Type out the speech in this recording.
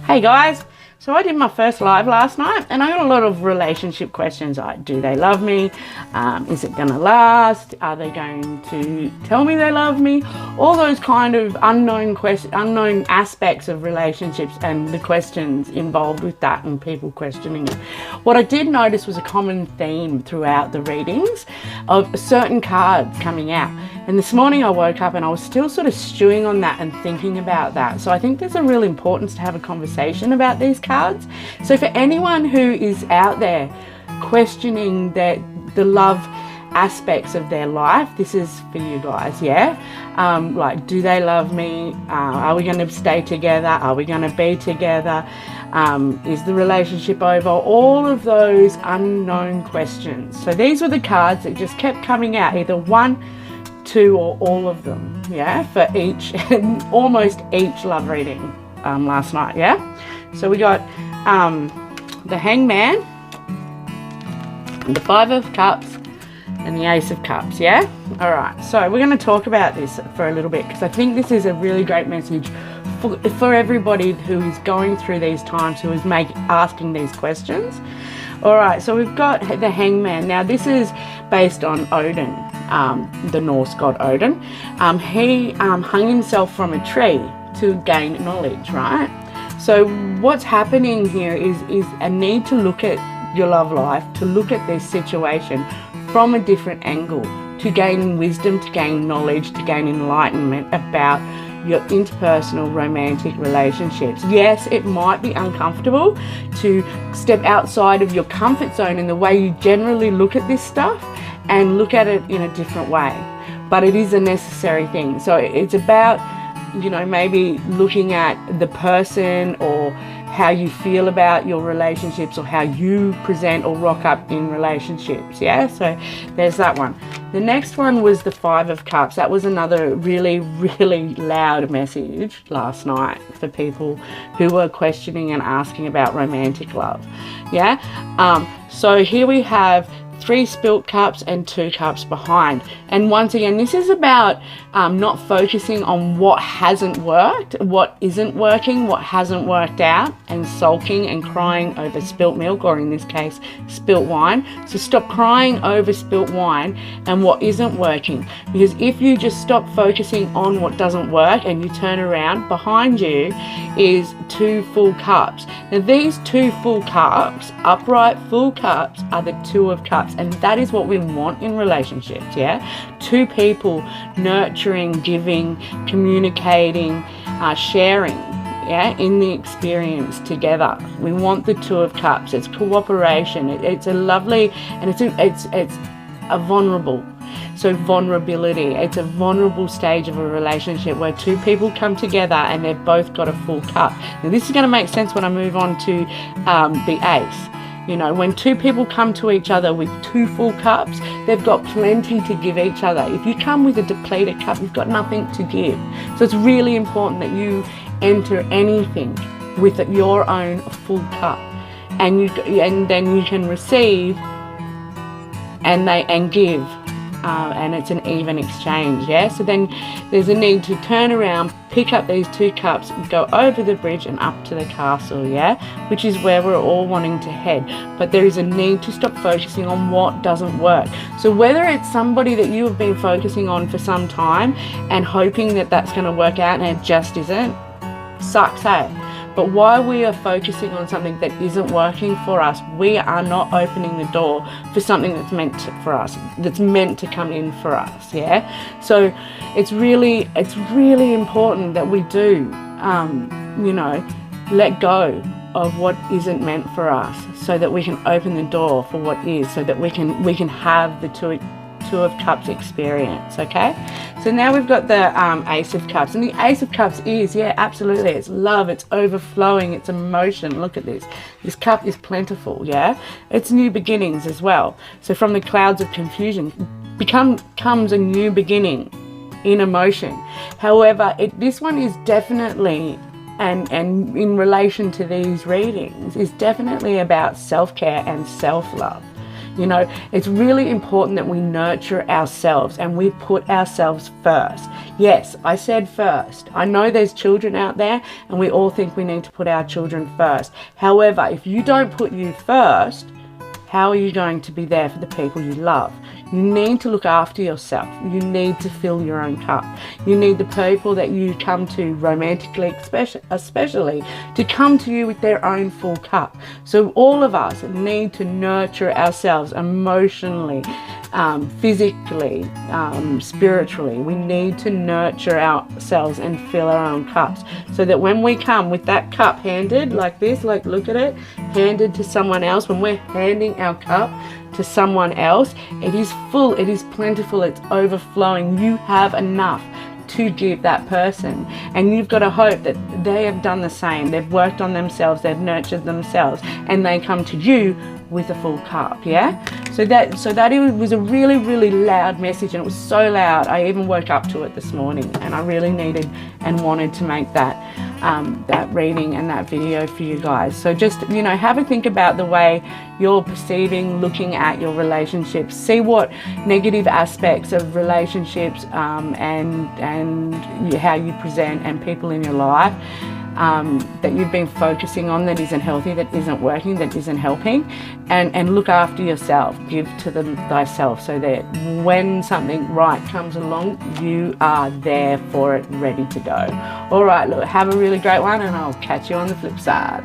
Hey guys, so I did my first live last night and I got a lot of relationship questions like, do they love me? Is it gonna last? Are they going to tell me they love me? All those kind of unknown aspects of relationships and the questions involved with that and people questioning it. What I did notice was a common theme throughout the readings of certain cards coming out. And this morning I woke up and I was still sort of stewing on that and thinking about that. So I think there's a real importance to have a conversation about these cards. So for anyone who is out there questioning the love aspects of their life, this is for you guys, yeah? Like, do they love me? Are we going to stay together? Are we going to be together? Is the relationship over? All of those unknown questions. So these were the cards that just kept coming out, either one, two, or all of them, yeah, for each, almost each love reading last night, yeah? So we got the Hangman, the Five of Cups, and the Ace of Cups, yeah? All right, so we're going to talk about this for a little bit because I think this is a really great message for everybody who is going through these times, who is asking these questions. All right, so we've got the Hangman. Now, this is based on Odin, the Norse god Odin. He hung himself from a tree to gain knowledge, right? So what's happening here is a need to look at your love life, to look at this situation from a different angle, to gain wisdom, to gain knowledge, to gain enlightenment about your interpersonal romantic relationships. Yes, it might be uncomfortable to step outside of your comfort zone in the way you generally look at this stuff and look at it in a different way, but it is a necessary thing. So it's about, you know, maybe looking at the person or how you feel about your relationships or how you present or rock up in relationships, yeah? So there's that one. The next one was the Five of Cups. That was another really, really loud message last night for people who were questioning and asking about romantic love, yeah? So here we have 3 spilt cups and 2 cups behind. And once again, this is about not focusing on what hasn't worked, what isn't working, what hasn't worked out, and sulking and crying over spilt milk, or in this case, spilt wine. So stop crying over spilt wine and what isn't working. Because if you just stop focusing on what doesn't work and you turn around, behind you is 2 full cups. Now these 2 full cups, upright full cups, are the 2 of Cups. And that is what we want in relationships, yeah? 2 people nurturing, giving, communicating, sharing, yeah, in the experience together. We want the 2 of Cups. It's cooperation. It's a lovely, and it's a vulnerable. So vulnerability, it's a vulnerable stage of a relationship where 2 people come together and they've both got a full cup. Now this is going to make sense when I move on to the Ace. You know, when 2 people come to each other with 2 full cups, they've got plenty to give each other. If you come with a depleted cup, you've got nothing to give. So it's really important that you enter anything with your own full cup, and then you can receive and give. And it's an even exchange, yeah? So then there's a need to turn around, pick up these 2 cups, go over the bridge and up to the castle, yeah? Which is where we're all wanting to head. But there is a need to stop focusing on what doesn't work. So whether it's somebody that you have been focusing on for some time and hoping that that's going to work out and it just isn't, sucks, hey? But while we are focusing on something that isn't working for us, we are not opening the door for something that's meant for us, that's meant to come in for us, yeah? So it's really important that we do, you know, let go of what isn't meant for us so that we can open the door for what is, so that we can have the two of Cups experience, okay? So now we've got the Ace of Cups, and the Ace of Cups is, yeah, absolutely, it's love, it's overflowing, it's emotion. Look at this. This cup is plentiful, yeah? It's new beginnings as well. So from the clouds of confusion comes a new beginning in emotion. However, this one is definitely, and in relation to these readings, is definitely about self-care and self-love. You know, it's really important that we nurture ourselves and we put ourselves first. Yes, I said first. I know there's children out there and we all think we need to put our children first. However, if you don't put you first, how are you going to be there for the people you love? You need to look after yourself. You need to fill your own cup. You need the people that you come to romantically, especially, to come to you with their own full cup. So all of us need to nurture ourselves emotionally, physically, spiritually. We need to nurture ourselves and fill our own cups so that when we come with that cup handed like this, like look at it, handed to someone else, when we're handing our cup to someone else, it is full, it is plentiful, it's overflowing. You have enough to give that person, and you've got to hope that they have done the same. They've worked on themselves, they've nurtured themselves, and they come to you with a full cup. Yeah, so that it was a really, really loud message, and it was so loud I even woke up to it this morning, and I really needed and wanted to make that reading and that video for you guys. So just, you know, have a think about the way you're perceiving, looking at your relationships. See what negative aspects of relationships and how you present and people in your life that you've been focusing on that isn't healthy, that isn't working, that isn't helping, and look after yourself. Give to them thyself, so that when something right comes along, you are there for it, ready to go. All right, look, have a really great one, and I'll catch you on the flip side.